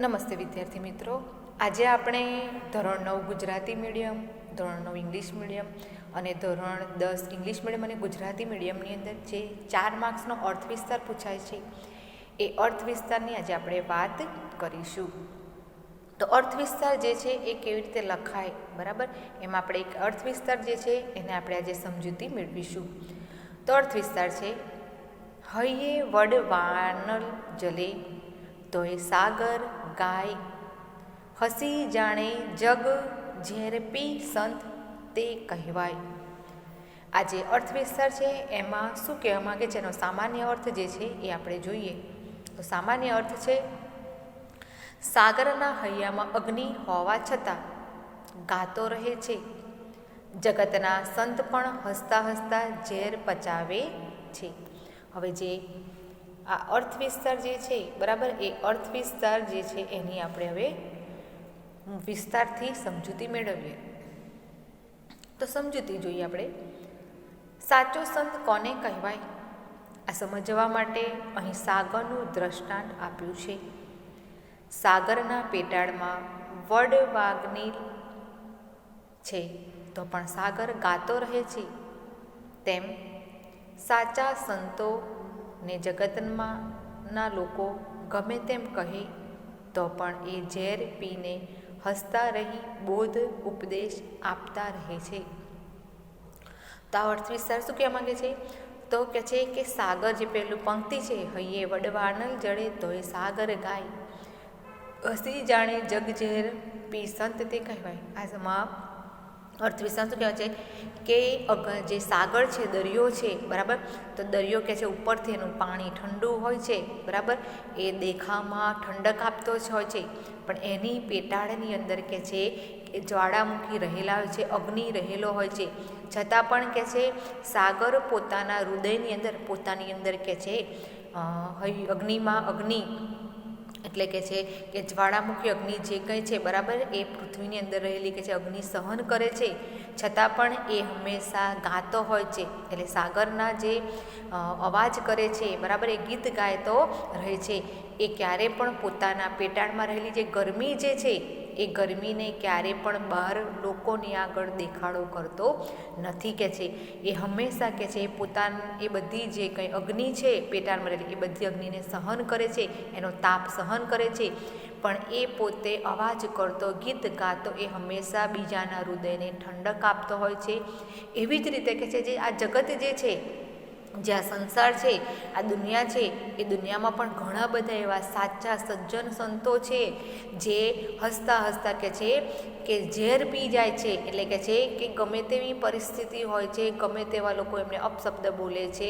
નમસ્તે વિદ્યાર્થી મિત્રો, આજે આપણે ધોરણ 9 ગુજરાતી મીડિયમ, ધોરણ 9 ઇંગ્લિશ મીડિયમ અને ધોરણ 10 ઇંગ્લિશ મીડિયમ અને ગુજરાતી મીડિયમની અંદર જે 4 માર્ક્સનો અર્થ વિસ્તાર પૂછાય છે એ અર્થ વિસ્તારની આજે આપણે વાત કરીશું. તો અર્થ વિસ્તાર જે છે એ કેવી રીતે લખાય, બરાબર, એમાં આપણે એક અર્થ વિસ્તાર જે છે એને આપણે આજે સમજૂતી મેળવીશું. તો અર્થ વિસ્તાર છે: હૈયે વડ વાનલ જલે તો એ સાગર ગાય, હસી જાણે જગ ઝેર પી સંત તે કહેવાય. આ જે અર્થ વિસ્તાર છે એમાં શું કહેવા માંગે છે, એનો સામાન્ય અર્થ જે છે એ આપણે જોઈએ. તો સામાન્ય અર્થ છે: સાગરના હૈયામાં અગ્નિ હોવા છતાં ગાતો રહે છે, જગતના સંત પણ હસતા હસતા ઝેર પચાવે છે. હવે જે આ અર્થ વિસ્તાર જે છે, બરાબર, એ અર્થ વિસ્તાર જે છે એની આપણે હવે વિસ્તારથી સમજૂતી મેળવીએ. તો સમજૂતી જોઈએ આપણે. સાચો સંત કોને કહેવાય? આ સમજવા માટે અહીં સાગરનું દ્રષ્ટાંત આપ્યું છે. સાગરના પેટાળમાં વડ વાગની છે તો પણ સાગર ગાતો રહે છે. તેમ સાચા સંતો ને જગતમાં ના લોકો ગમે તેમ કહે તો પણ એ ઝેર પીને હસતા રહી બોધ ઉપદેશ આપતા રહે છે. તો આ અર્થ વિસ્તાર શું કહેવા માંગે છે? તો કહે છે કે સાગર, જે પહેલું પંક્તિ છે, હૈયે વડવાનલ જડે તો એ સાગર ગાય, હસી જાણે જગ ઝેર પી સંત તે કહેવાય. આમાં અર્થ વિસ્તાર શું કહેવાય છે કે જે સાગર છે, દરિયો છે, બરાબર, તો દરિયો કહે છે ઉપરથી એનું પાણી ઠંડુ હોય છે, બરાબર, એ દેખામાં ઠંડક આપતો જ હોય છે, પણ એની પેટાળની અંદર કહે છે કે જ્વાળામુખી રહેલા હોય છે, અગ્નિ રહેલો હોય છે, છતાં પણ કહે છે સાગર પોતાના હૃદયની અંદર, પોતાની અંદર કહે છે અગ્નિમાં અગ્નિ એટલે કે છે કે જ્વાળામુખી અગ્નિ જે કંઈ છે, બરાબર, એ પૃથ્વીની અંદર રહેલી કે છે અગ્નિ સહન કરે છે, છતાં પણ એ હંમેશા ગાતો હોય છે. એટલે સાગરના જે અવાજ કરે છે, બરાબર, એ ગીત ગાયતો રહે છે. એ ક્યારે પણ પોતાના પેટાળમાં રહેલી જે ગરમી જે છે એ ગરમીને ક્યારે પણ બહાર લોકોની આગળ દેખાડો કરતો નથી કે છે. એ હંમેશા કે છે એ બધી જે કંઈ અગ્નિ છે પેટાળમાં રહેલી, એ બધી અગ્નિને સહન કરે છે, એનો તાપ સહન કરે છે, પણ એ પોતે અવાજ કરતો, ગીત ગાતો, એ હંમેશા બીજાના હૃદયને ઠંડક આપતો હોય છે. એવી જ રીતે કે છે જે આ જગત જે છે, જે આ સંસાર છે, આ દુનિયા છે, એ દુનિયામાં પણ ઘણા બધા એવા સાચા સજ્જન સંતો છે જે હસતા હસતા કે છે કે ઝેર પી જાય છે. એટલે કે છે કે ગમે તેવી પરિસ્થિતિ હોય છે, ગમે તેવા લોકો એમને અપશબ્દ બોલે છે,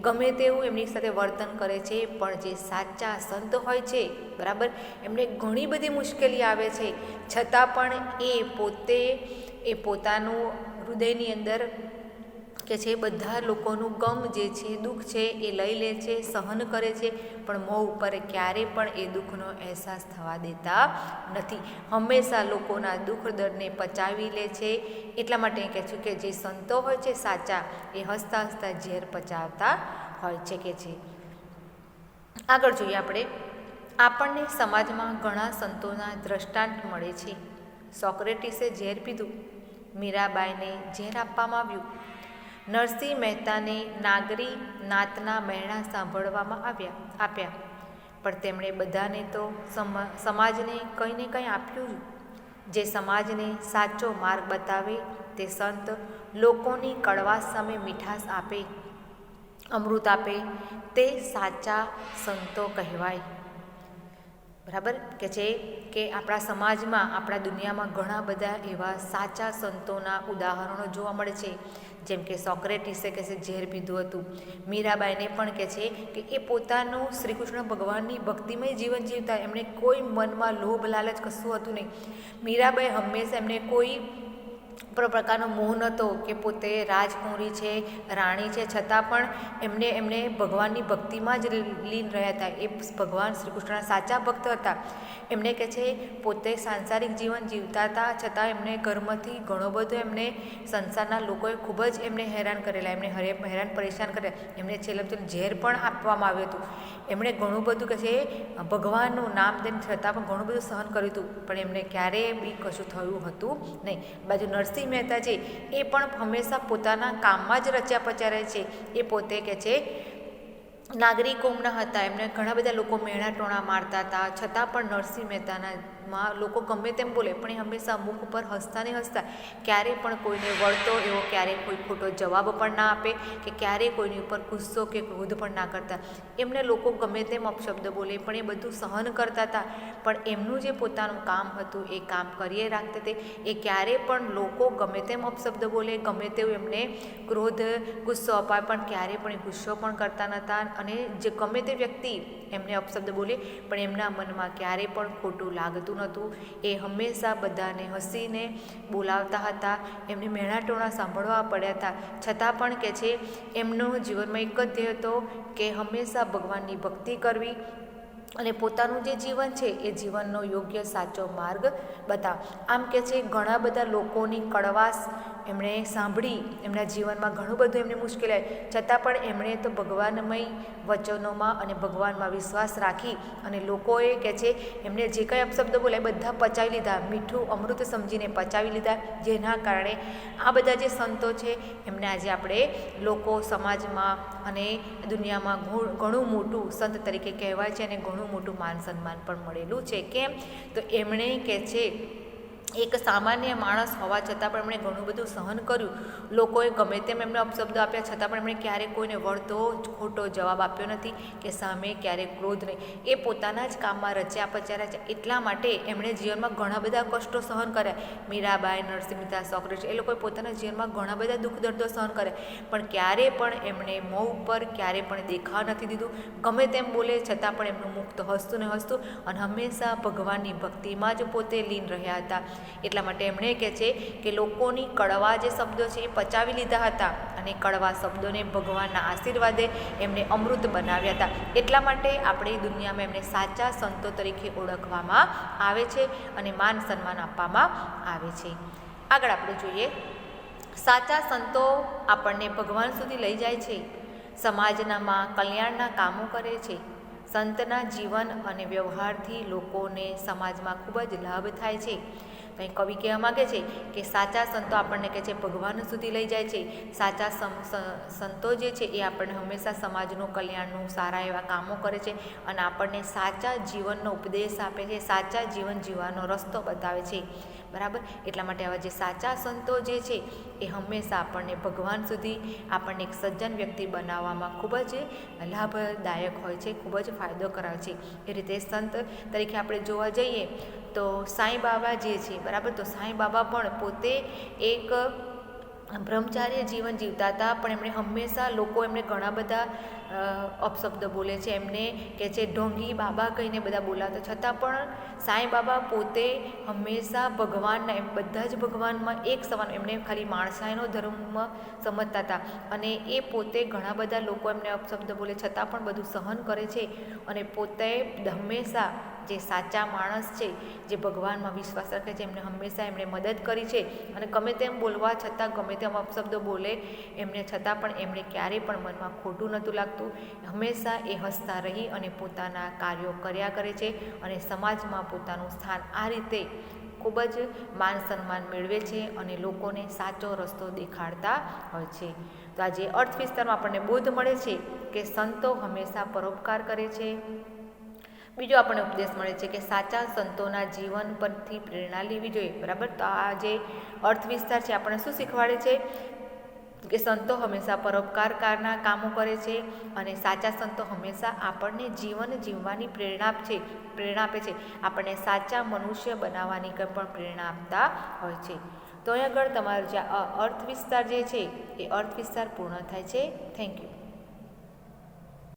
ગમે તેવું એમની સાથે વર્તન કરે છે, પણ જે સાચા સંત હોય છે, બરાબર, એમને ઘણી બધી મુશ્કેલી આવે છે, છતાં પણ એ પોતાનું હૃદયની અંદર કે છે બધા લોકોનું ગમ જે છે, દુઃખ છે, એ લઈ લે છે, સહન કરે છે, પણ મોં ઉપર ક્યારે પણ એ દુઃખનો અહેસાસ થવા દેતા નથી. હંમેશા લોકોના દુઃખ દર્દને પચાવી લે છે. એટલા માટે કહે છું કે જે સંતો હોય છે સાચા, એ હસતા હસતા ઝેર પચાવતા હોય છે કે છે. આગળ જોઈએ આપણે. આપણને સમાજમાં ઘણા સંતોના દ્રષ્ટાંત મળે છે. સોક્રેટિસે ઝેર પીધું, મીરાબાઈને ઝેર આપવામાં આવ્યું, નરસિંહ મહેતાને નાગરી નાતના મહેણા સાંભળવામાં આપ્યા, પણ તેમણે બધાને તો સમાજને કંઈ ને કંઈ આપ્યું. જે સમાજને સાચો માર્ગ બતાવે તે સંત લોકોની કડવાશ સામે મીઠાશ આપે, અમૃત આપે, તે સાચા સંતો કહેવાય. બરાબર કે છે કે આપણા સમાજમાં, આપણા દુનિયામાં ઘણા બધા એવા સાચા સંતોના ઉદાહરણો જોવા મળે છે. જેમ કે સોક્રેટિસે કે છે ઝેર પીધું હતું, મીરાબાઈને પણ કહે છે કે એ પોતાનું શ્રી કૃષ્ણ ભગવાનની ભક્તિમય જીવન જીવતા, એમણે કોઈ મનમાં લોભ લાલચ કશું હતું નહીં. મીરાબાઈ હંમેશા એમને કોઈ પ્રકારનો મોહ નહોતો કે પોતે રાજકુંવરી છે, રાણી છે, છતાં પણ એમને ભગવાનની ભક્તિમાં જ લીન રહ્યા હતા. એ ભગવાન શ્રી કૃષ્ણના સાચા ભક્ત હતા. એમને કહે છે પોતે સાંસારિક જીવન જીવતા હતા, છતાં એમને ઘરમાંથી ઘણો બધો એમને સંસારના લોકોએ ખૂબ જ એમને હેરાન કરેલા, એમને હેરાન પરેશાન કરેલા. એમને છેલ્લે ઝેર પણ આપવામાં આવ્યું હતું. એમણે ઘણું બધું કહે છે ભગવાનનું નામ દઈને છતાં પણ ઘણું બધું સહન કર્યું હતું, પણ એમને ક્યારેય બી કશું થયું હતું નહીં. બાજુ નરસિંહ મહેતા છે એ પણ હંમેશા પોતાના કામમાં જ રચ્યા પચ્યા રહે છે. એ પોતે કહે છે નાગરિક કોમના હતા, એમને ઘણા બધા લોકો મેણા ટોણા મારતા હતા, છતાં પણ નરસિંહ મહેતાનામાં લોકો ગમે તેમ બોલે પણ એ હંમેશા મુખ ઉપર હસતા ને હસતા, ક્યારેય પણ કોઈને વળતો એવો ક્યારેય કોઈ ખોટો જવાબ પણ ના આપે કે ક્યારેય કોઈની ઉપર ગુસ્સો કે ક્રોધ પણ ના કરતા. એમને લોકો ગમે તેમ અપશબ્દ બોલે પણ એ બધું સહન કરતા હતા. પણ એમનું જે પોતાનું કામ હતું એ કામ કરીએ રાખતા તે, એ ક્યારેય પણ લોકો ગમે તેમ અપશબ્દ બોલે, ગમે તેવું એમને ક્રોધ ગુસ્સો અપાય પણ ક્યારેય પણ એ ગુસ્સો પણ કરતા નહોતા. અને જે ગમે તે વ્યક્તિ એમને અપશબ્દ બોલે પણ એમના મનમાં ક્યારેય પણ ખોટું લાગતું નહોતું. એ હંમેશા બધાને હસીને બોલાવતા હતા. એમને મેણા ટોણા સાંભળવા પડ્યા હતા, છતાં પણ કહે છે એમનો જીવનમાં એક જ ધ્યેય હતો કે હંમેશા ભગવાનની ભક્તિ કરવી અને પોતાનું જે જીવન છે એ જીવનનો યોગ્ય સાચો માર્ગ બતાવ. આમ કે છે ઘણા બધા લોકોની કડવાશ એમણે સાંભળી, એમના જીવનમાં ઘણું બધું એમને મુશ્કેલ આવી, છતાં પણ એમણે તો ભગવાનમય વચનોમાં અને ભગવાનમાં વિશ્વાસ રાખી અને લોકોએ કહે છે એમને જે કંઈ અપશબ્દ બોલ્યા બધા પચાવી લીધા, મીઠું અમૃત સમજીને પચાવી લીધા. જેના કારણે આ બધા જે સંતો છે એમને આજે આપણે લોકો સમાજમાં અને દુનિયામાં ઘણું મોટું સંત તરીકે કહેવાય છે અને ઘણું મોટું માન સન્માન પણ મળેલું છે. કેમ તો એમણે કહે છે એક સામાન્ય માણસ હોવા છતાં પણ એમણે ઘણું બધું સહન કર્યું. લોકોએ ગમે તેમ એમને અપશબ્દો આપ્યા છતાં પણ એમણે ક્યારેય કોઈને વળતો ખોટો જવાબ આપ્યો નથી કે સામે ક્યારેય ક્રોધ નહીં. એ પોતાના જ કામમાં રચ્યા પચ્યા રહ્યા. એટલા માટે એમણે જીવનમાં ઘણા બધા કષ્ટો સહન કર્યા. મીરાબાઈ, નરસિંહ મહેતા, સોક્રેટિસ એ લોકોએ પોતાના જીવનમાં ઘણા બધા દુઃખ દર્દો સહન કર્યા, પણ ક્યારેય પણ એમણે મોં ઉપર ક્યારેય પણ દેખાવા નથી દીધું. ગમે તેમ બોલે છતાં પણ એમનું મુખ તો હસતું ને હસતું અને હંમેશા ભગવાનની ભક્તિમાં જ પોતે લીન રહ્યા હતા. એટલા માટે એમણે કહે છે કે લોકોની કડવા જે શબ્દો છે એ પચાવી લીધા હતા અને કડવા શબ્દોને ભગવાનના આશીર્વાદે એમને અમૃત બનાવ્યા હતા. એટલા માટે આપણી દુનિયામાં એમને સાચા સંતો તરીકે ઓળખવામાં આવે છે અને માન સન્માન આપવામાં આવે છે. આગળ આપણે જોઈએ, સાચા સંતો આપણને ભગવાન સુધી લઈ જાય છે, સમાજનામાં કલ્યાણના કામો કરે છે. સંતના જીવન અને વ્યવહારથી લોકોને સમાજમાં ખૂબ જ લાભ થાય છે. કંઈ કવિ કહેવા માગે છે કે સાચા સંતો આપણને કહે છે ભગવાન સુધી લઈ જાય છે. સાચા સંતો જે છે એ આપણને હંમેશા સમાજનું કલ્યાણનું સારા એવા કામો કરે છે અને આપણને સાચા જીવનનો ઉપદેશ આપે છે, સાચા જીવન જીવવાનો રસ્તો બતાવે છે. બરાબર, એટલા માટે આવા જે સાચા સંતો જે છે એ હંમેશા આપણને ભગવાન સુધી, આપણને એક સજ્જન વ્યક્તિ બનાવવામાં ખૂબ જ લાભદાયક હોય છે, ખૂબ જ ફાયદો કરાવે છે. એ રીતે સંત તરીકે આપણે જોવા જઈએ તો સાંઈ બાબા જે છે, બરાબર, તો સાંઈ બાબા પણ પોતે એક બ્રહ્મચાર્ય જીવન જીવતા હતા, પણ એમણે હંમેશા લોકો એમને ઘણા બધા અપશબ્દ બોલે છે, એમને કે છે ઢોંગી બાબા કહીને બધા બોલાતા, છતાં પણ સાંઈ બાબા પોતે હંમેશા ભગવાનના, એમ બધા જ ભગવાનમાં એક સમાન, એમને ખાલી માણસાઈનો ધર્મ સમજતા હતા અને એ પોતે ઘણા બધા લોકો એમને અપશબ્દ બોલે છતાં પણ બધું સહન કરે છે અને પોતે હંમેશા જે સાચા માણસ છે, જે ભગવાનમાં વિશ્વાસ રાખે છે, એમને હંમેશા એમણે મદદ કરી છે અને ગમે તેમ બોલવા છતાં, ગમે તેમ અપશબ્દો બોલે એમને છતાં પણ એમણે ક્યારેય પણ મનમાં ખોટું નહોતું લાગતું. હંમેશા એ હસતા રહી અને પોતાના કાર્યો કર્યા કરે છે અને સમાજમાં પોતાનું સ્થાન આ રીતે ખૂબ જ માન સન્માન મેળવે છે અને લોકોને સાચો રસ્તો દેખાડતા હોય છે. તો આજે અર્થ વિસ્તારમાં આપણને બોધ મળે છે કે સંતો હંમેશા પરોપકાર કરે છે. બીજો આપણને ઉપદેશ મળે છે કે સાચા સંતોના જીવન પરથી પ્રેરણા લેવી જોઈએ. બરાબર, તો આ જે અર્થ વિસ્તાર છે આપણને શું શીખવાડે છે કે સંતો હંમેશા પરોપકારના કામો કરે છે અને સાચા સંતો હંમેશા આપણને જીવન જીવવાની પ્રેરણા આપે છે, આપણને સાચા મનુષ્ય બનાવવાની પણ પ્રેરણા આપતા હોય છે. તો અહીં આગળ તમારો જે અર્થ વિસ્તાર જે છે એ અર્થ વિસ્તાર પૂર્ણ થાય છે. Thank you.